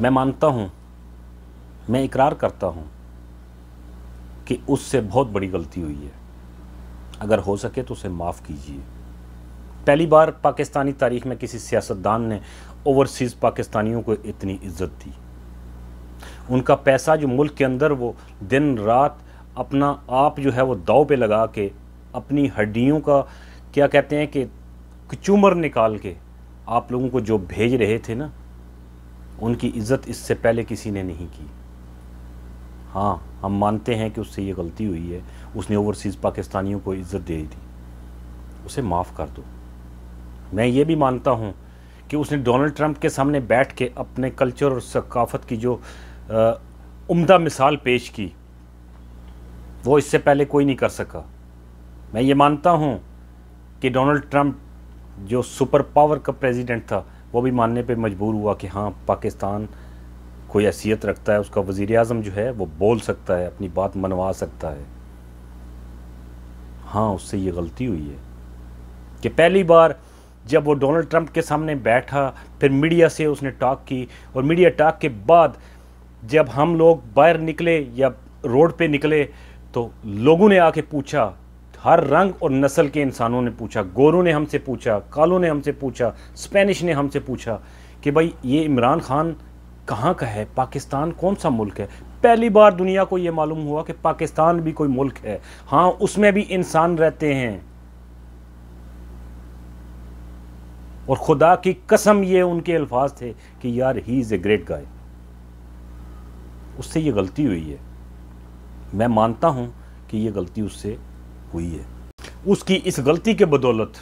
میں مانتا ہوں، میں اقرار کرتا ہوں کہ اس سے بہت بڑی غلطی ہوئی ہے، اگر ہو سکے تو اسے معاف کیجیے۔ پہلی بار پاکستانی تاریخ میں کسی سیاستدان نے اوورسیز پاکستانیوں کو اتنی عزت دی۔ ان کا پیسہ جو ملک کے اندر وہ دن رات اپنا آپ جو ہے وہ داؤ پہ لگا کے اپنی ہڈیوں کا کیا کہتے ہیں کہ کچومر نکال کے آپ لوگوں کو جو بھیج رہے تھے نا، ان کی عزت اس سے پہلے کسی نے نہیں کی۔ ہاں، ہم مانتے ہیں کہ اس سے یہ غلطی ہوئی ہے، اس نے اوورسیز پاکستانیوں کو عزت دے دی، اسے معاف کر دو۔ میں یہ بھی مانتا ہوں کہ اس نے ڈونلڈ ٹرمپ کے سامنے بیٹھ کے اپنے کلچر اور ثقافت کی جو عمدہ مثال پیش کی، وہ اس سے پہلے کوئی نہیں کر سکا۔ میں یہ مانتا ہوں کہ ڈونلڈ ٹرمپ جو سپر پاور کا پریزیڈنٹ تھا، وہ بھی ماننے پہ مجبور ہوا کہ ہاں پاکستان کوئی حیثیت رکھتا ہے، اس کا وزیر اعظم جو ہے وہ بول سکتا ہے، اپنی بات منوا سکتا ہے۔ ہاں، اس سے یہ غلطی ہوئی ہے کہ پہلی بار جب وہ ڈونلڈ ٹرمپ کے سامنے بیٹھا، پھر میڈیا سے اس نے ٹاک کی، اور میڈیا ٹاک کے بعد جب ہم لوگ باہر نکلے یا روڈ پہ نکلے تو لوگوں نے آ کے پوچھا، ہر رنگ اور نسل کے انسانوں نے پوچھا، گوروں نے ہم سے پوچھا، کالوں نے ہم سے پوچھا، اسپینش نے ہم سے پوچھا کہ بھائی یہ عمران خان کہاں کا ہے، پاکستان کون سا ملک ہے۔ پہلی بار دنیا کو یہ معلوم ہوا کہ پاکستان بھی کوئی ملک ہے، ہاں اس میں بھی انسان رہتے ہیں، اور خدا کی قسم یہ ان کے الفاظ تھے کہ یار ہی از اے گریٹ گائے۔ اس سے یہ غلطی ہوئی ہے، میں مانتا ہوں کہ یہ غلطی اس سے ہوئی ہے۔ اس کی اس غلطی کے بدولت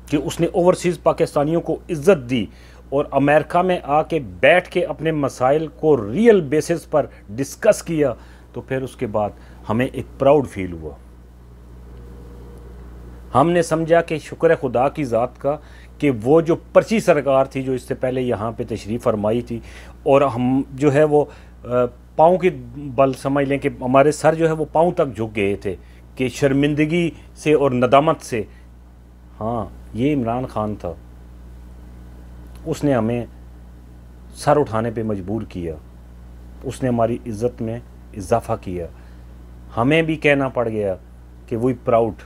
کہ اس نے اوورسیز پاکستانیوں کو عزت دی اور امریکہ میں آ کے بیٹھ کے اپنے مسائل کو ریئل بیسس پر ڈسکس کیا، تو پھر اس کے بعد ہمیں ایک پراؤڈ فیل ہوا۔ ہم نے سمجھا کہ شکر ہے خدا کی ذات کا کہ وہ جو پرچی سرکار تھی جو اس سے پہلے یہاں پہ تشریف فرمائی تھی، اور ہم جو ہے وہ پاؤں کی بل سمجھ لیں کہ ہمارے سر جو ہے وہ پاؤں تک جھک گئے تھے کہ شرمندگی سے اور ندامت سے، ہاں یہ عمران خان تھا، اس نے ہمیں سر اٹھانے پہ مجبور کیا، اس نے ہماری عزت میں اضافہ کیا، ہمیں بھی کہنا پڑ گیا کہ وی پراؤڈ۔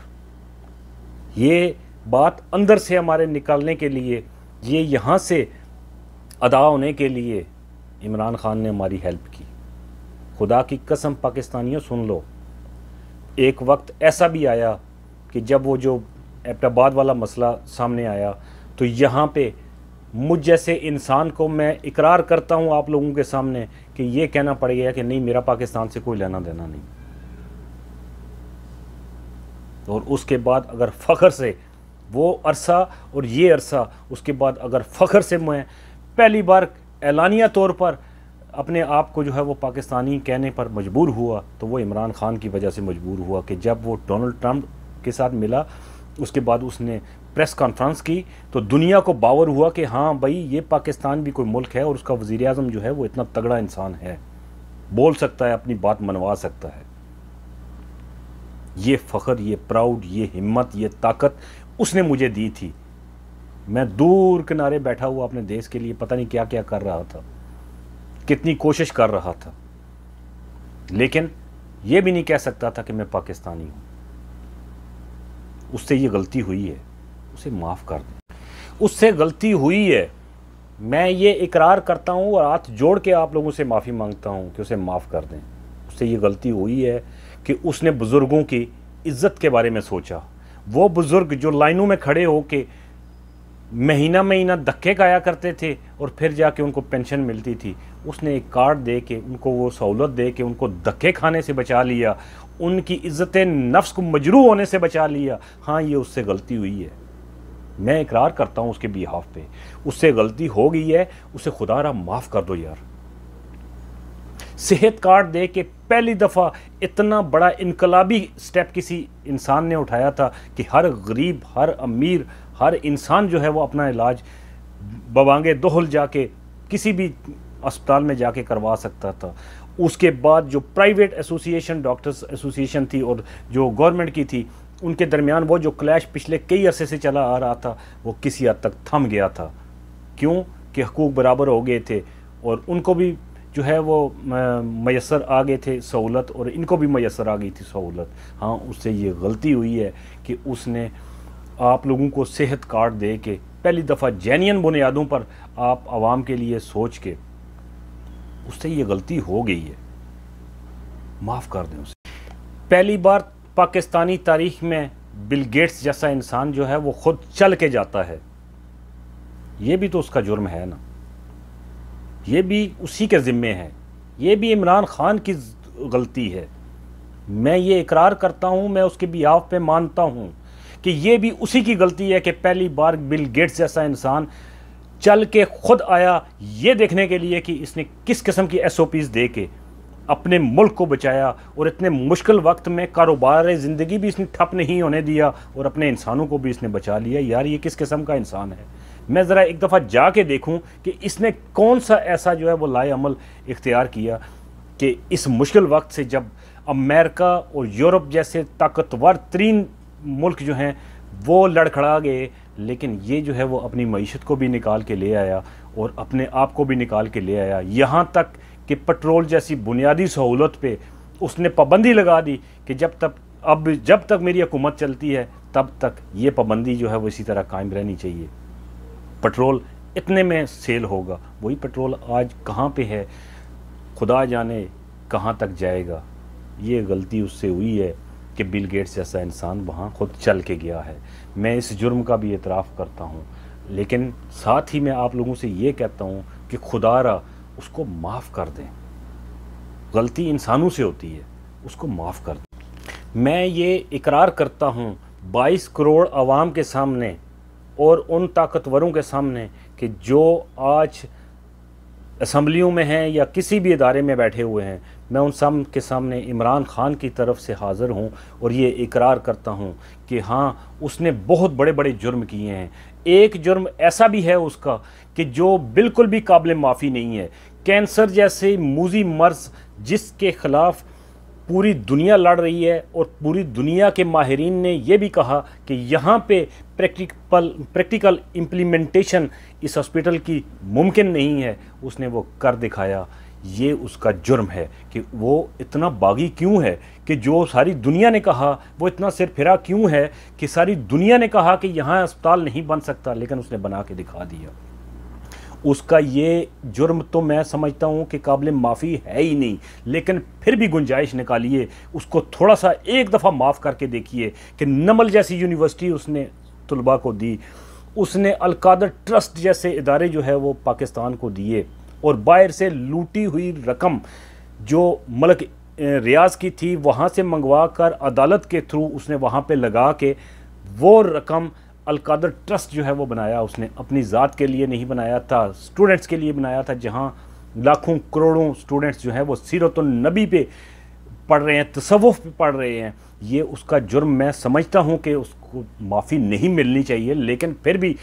یہ بات اندر سے ہمارے نکالنے کے لیے، یہ یہاں سے ادا ہونے کے لیے عمران خان نے ہماری ہیلپ کی۔ خدا کی قسم پاکستانیوں سن لو، ایک وقت ایسا بھی آیا کہ جب وہ جو ایبٹ آباد والا مسئلہ سامنے آیا تو یہاں پہ مجھ جیسے انسان کو، میں اقرار کرتا ہوں آپ لوگوں کے سامنے کہ یہ کہنا پڑ گیا کہ نہیں میرا پاکستان سے کوئی لینا دینا نہیں۔ اور اس کے بعد اگر فخر سے وہ عرصہ اور یہ عرصہ، اس کے بعد اگر فخر سے میں پہلی بار اعلانیہ طور پر اپنے آپ کو جو ہے وہ پاکستانی کہنے پر مجبور ہوا، تو وہ عمران خان کی وجہ سے مجبور ہوا کہ جب وہ ڈونلڈ ٹرمپ کے ساتھ ملا، اس کے بعد اس نے پریس کانفرنس کی تو دنیا کو باور ہوا کہ ہاں بھائی یہ پاکستان بھی کوئی ملک ہے، اور اس کا وزیر اعظم جو ہے وہ اتنا تگڑا انسان ہے، بول سکتا ہے، اپنی بات منوا سکتا ہے۔ یہ فخر، یہ پراؤڈ، یہ ہمت، یہ طاقت اس نے مجھے دی تھی۔ میں دور کنارے بیٹھا ہوا اپنے دیش کے لیے پتہ نہیں کیا کیا کر رہا تھا، کتنی کوشش کر رہا تھا، لیکن یہ بھی نہیں کہہ سکتا تھا کہ میں پاکستانی ہوں۔ اس سے یہ غلطی ہوئی ہے، اسے معاف کر دیں۔ اس سے غلطی ہوئی ہے، میں یہ اقرار کرتا ہوں اور ہاتھ جوڑ کے آپ لوگوں سے معافی مانگتا ہوں کہ اسے معاف کر دیں۔ اس سے یہ غلطی ہوئی ہے کہ اس نے بزرگوں کی عزت کے بارے میں سوچا۔ وہ بزرگ جو لائنوں میں کھڑے ہو کے مہینہ مہینہ دھکے کھایا کرتے تھے اور پھر جا کے ان کو پینشن ملتی تھی، اس نے ایک کارڈ دے کے ان کو وہ سہولت دے کے ان کو دھکے کھانے سے بچا لیا، ان کی عزت نفس کو مجروح ہونے سے بچا لیا۔ ہاں یہ اس سے غلطی ہوئی ہے، میں اقرار کرتا ہوں اس کے بیہاف پہ، اس سے غلطی ہو گئی ہے، اسے خدا را معاف کر دو یار۔ صحت کارڈ دے کے پہلی دفعہ اتنا بڑا انقلابی سٹیپ کسی انسان نے اٹھایا تھا کہ ہر غریب، ہر امیر، ہر انسان جو ہے وہ اپنا علاج بوانگے دہل جا کے کسی بھی اسپتال میں جا کے کروا سکتا تھا۔ اس کے بعد جو پرائیویٹ ایسوسیشن، ڈاکٹرز ایسوسیشن تھی اور جو گورنمنٹ کی تھی، ان کے درمیان وہ جو کلیش پچھلے کئی عرصے سے چلا آ رہا تھا وہ کسی حد تک تھم گیا تھا۔ کیوں کہ حقوق برابر ہو گئے تھے، اور ان کو بھی جو ہے وہ میسر آ گئے تھے سہولت، اور ان کو بھی میسر آ گئی تھی سہولت۔ ہاں اس سے یہ غلطی ہوئی ہے کہ اس نے آپ لوگوں کو صحت کارڈ دے کے پہلی دفعہ جینین بنیادوں پر آپ عوام کے لیے سوچ کے، اس سے یہ غلطی ہو گئی ہے، معاف کر دیں اسے۔ پہلی بار پاکستانی تاریخ میں بل گیٹس جیسا انسان جو ہے وہ خود چل کے جاتا ہے، یہ بھی تو اس کا جرم ہے نا، یہ بھی اسی کے ذمے ہے، یہ بھی عمران خان کی غلطی ہے۔ میں یہ اقرار کرتا ہوں، میں اس کے بیاف پہ مانتا ہوں کہ یہ بھی اسی کی غلطی ہے کہ پہلی بار بل گیٹس جیسا انسان چل کے خود آیا یہ دیکھنے کے لیے کہ اس نے کس قسم کی ایس او پیز دے کے اپنے ملک کو بچایا، اور اتنے مشکل وقت میں کاروبار زندگی بھی اس نے ٹھپ نہیں ہونے دیا، اور اپنے انسانوں کو بھی اس نے بچا لیا۔ یار یہ کس قسم کا انسان ہے؟ میں ذرا ایک دفعہ جا کے دیکھوں کہ اس نے کون سا ایسا جو ہے وہ لائے عمل اختیار کیا کہ اس مشکل وقت سے، جب امریکہ اور یورپ جیسے طاقتور ترین ملک جو ہیں وہ لڑکھڑا گئے، لیکن یہ جو ہے وہ اپنی معیشت کو بھی نکال کے لے آیا اور اپنے آپ کو بھی نکال کے لے آیا، یہاں تک کہ پٹرول جیسی بنیادی سہولت پہ اس نے پابندی لگا دی کہ جب تک میری حکومت چلتی ہے تب تک یہ پابندی جو ہے وہ اسی طرح قائم رہنی چاہیے۔ پٹرول اتنے میں سیل ہوگا، وہی پٹرول آج کہاں پہ ہے، خدا جانے کہاں تک جائے گا۔ یہ غلطی اس سے ہوئی ہے کہ بل گیٹس جیسا انسان وہاں خود چل کے گیا ہے۔ میں اس جرم کا بھی اعتراف کرتا ہوں، لیکن ساتھ ہی میں آپ لوگوں سے یہ کہتا ہوں کہ خدا را اس کو معاف کر دیں۔ غلطی انسانوں سے ہوتی ہے، اس کو معاف کر دیں۔ میں یہ اقرار کرتا ہوں 22 کروڑ عوام کے سامنے اور ان طاقتوروں کے سامنے کہ جو آج اسمبلیوں میں ہیں یا کسی بھی ادارے میں بیٹھے ہوئے ہیں، میں ان سب کے سامنے عمران خان کی طرف سے حاضر ہوں اور یہ اقرار کرتا ہوں کہ ہاں اس نے بہت بڑے بڑے جرم کیے ہیں۔ ایک جرم ایسا بھی ہے اس کا کہ جو بالکل بھی قابل معافی نہیں ہے۔ کینسر جیسے موذی مرض جس کے خلاف پوری دنیا لڑ رہی ہے، اور پوری دنیا کے ماہرین نے یہ بھی کہا کہ یہاں پہ پریکٹیکل امپلیمنٹیشن اس ہاسپٹل کی ممکن نہیں ہے، اس نے وہ کر دکھایا۔ یہ اس کا جرم ہے کہ وہ اتنا باغی کیوں ہے کہ جو ساری دنیا نے کہا، وہ اتنا سر پھرا کیوں ہے کہ ساری دنیا نے کہا کہ یہاں اسپتال نہیں بن سکتا، لیکن اس نے بنا کے دکھا دیا۔ اس کا یہ جرم تو میں سمجھتا ہوں کہ قابل معافی ہے ہی نہیں، لیکن پھر بھی گنجائش نکالیے، اس کو تھوڑا سا ایک دفعہ معاف کر کے دیکھیے کہ نمل جیسی یونیورسٹی اس نے طلباء کو دی، اس نے القادر ٹرسٹ جیسے ادارے جو ہے وہ پاکستان کو دیے، اور باہر سے لوٹی ہوئی رقم جو ملک ریاض کی تھی وہاں سے منگوا کر عدالت کے تھرو اس نے وہاں پہ لگا کے وہ رقم القادر ٹرسٹ جو ہے وہ بنایا۔ اس نے اپنی ذات کے لیے نہیں بنایا تھا، سٹوڈنٹس کے لیے بنایا تھا، جہاں لاکھوں کروڑوں سٹوڈنٹس جو ہیں وہ سیرت النبی پہ پڑھ رہے ہیں، تصوف پہ پڑھ رہے ہیں۔ یہ اس کا جرم میں سمجھتا ہوں کہ اس کو معافی نہیں ملنی چاہیے، لیکن پھر بھی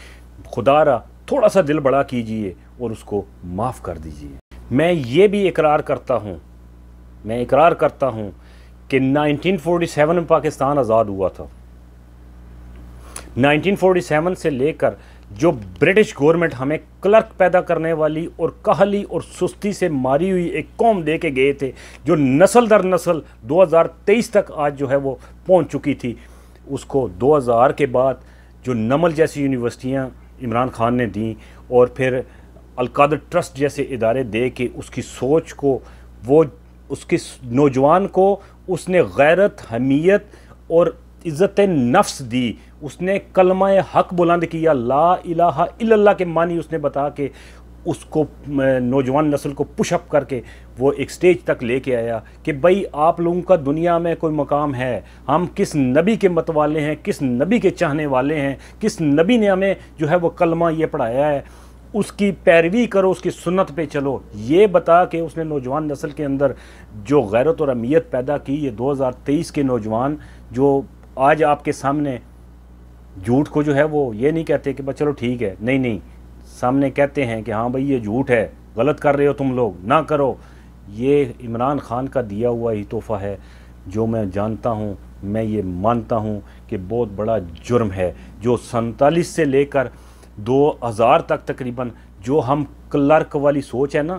خدا را تھوڑا سا دل بڑا کیجئے اور اس کو معاف کر دیجئے۔ میں یہ بھی اقرار کرتا ہوں کہ 1947 میں پاکستان آزاد ہوا تھا۔ 1947 سے لے کر جو برٹش گورنمنٹ ہمیں کلرک پیدا کرنے والی اور کاہلی اور سستی سے ماری ہوئی ایک قوم دے کے گئے تھے، جو نسل در نسل 2023 تک آج جو ہے وہ پہنچ چکی تھی، اس کو 2000 کے بعد جو نمل جیسی یونیورسٹیاں عمران خان نے دیں، اور پھر القادر ٹرسٹ جیسے ادارے دے کے اس کی سوچ کو، وہ اس کے نوجوان کو اس نے غیرت، حمیت اور عزت نفس دی، اس نے کلمہ حق بلند کیا، لا الہ الا اللہ کے معنی اس نے بتا کے اس کو نوجوان نسل کو پش اپ کر کے وہ ایک سٹیج تک لے کے آیا کہ بھئی آپ لوگوں کا دنیا میں کوئی مقام ہے، ہم کس نبی کے مت والے ہیں، کس نبی کے چاہنے والے ہیں، کس نبی نے ہمیں جو ہے وہ کلمہ یہ پڑھایا ہے، اس کی پیروی کرو، اس کی سنت پہ چلو۔ یہ بتا کے اس نے نوجوان نسل کے اندر جو غیرت اور اہمیت پیدا کی۔ یہ 2023 کے نوجوان جو آج آپ کے سامنے جھوٹ کو جو ہے وہ یہ نہیں کہتے کہ بس چلو ٹھیک ہے، نہیں، سامنے کہتے ہیں کہ ہاں بھئی یہ جھوٹ ہے، غلط کر رہے ہو تم لوگ، نہ کرو۔ یہ عمران خان کا دیا ہوا ہی تحفہ ہے، جو میں جانتا ہوں، میں یہ مانتا ہوں کہ بہت بڑا جرم ہے، جو 47 سے لے کر 2000 تک تقریباً جو ہم کلرک والی سوچ ہے نا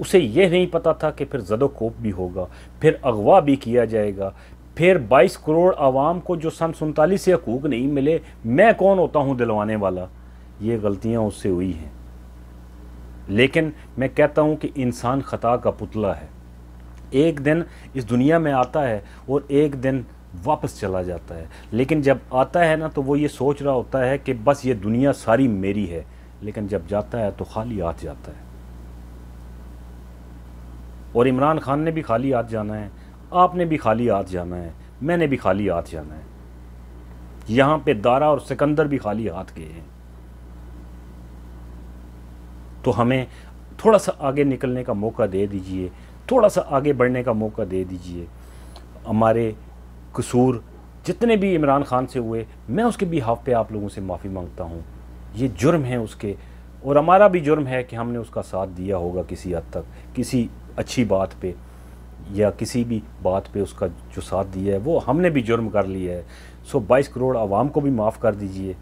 اسے یہ نہیں پتا تھا کہ پھر زد و کوب بھی ہوگا، پھر اغوا بھی کیا جائے گا، پھر 22 کروڑ عوام کو جو سن 47 سے حقوق نہیں ملے، میں کون ہوتا ہوں دلوانے والا۔ یہ غلطیاں اس سے ہوئی ہیں، لیکن میں کہتا ہوں کہ انسان خطا کا پتلا ہے، ایک دن اس دنیا میں آتا ہے اور ایک دن واپس چلا جاتا ہے، لیکن جب آتا ہے نا تو وہ یہ سوچ رہا ہوتا ہے کہ بس یہ دنیا ساری میری ہے، لیکن جب جاتا ہے تو خالی ہاتھ جاتا ہے۔ اور عمران خان نے بھی خالی ہاتھ جانا ہے، آپ نے بھی خالی ہاتھ جانا ہے، میں نے بھی خالی ہاتھ جانا ہے۔ یہاں پہ دارا اور سکندر بھی خالی ہاتھ گئے ہیں، تو ہمیں تھوڑا سا آگے نکلنے کا موقع دے دیجئے، تھوڑا سا آگے بڑھنے کا موقع دے دیجئے۔ ہمارے قصور جتنے بھی عمران خان سے ہوئے، میں اس کے بیہاف پہ آپ لوگوں سے معافی مانگتا ہوں، یہ جرم ہے اس کے، اور ہمارا بھی جرم ہے کہ ہم نے اس کا ساتھ دیا ہوگا کسی حد تک، کسی اچھی بات پہ یا کسی بھی بات پہ اس کا جو ساتھ دیا ہے وہ ہم نے بھی جرم کر لیا ہے۔ 22 کروڑ عوام کو بھی معاف کر دیجئے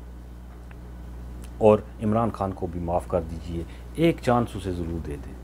اور عمران خان کو بھی معاف کر دیجئے، ایک چانس اسے ضرور دے دیں۔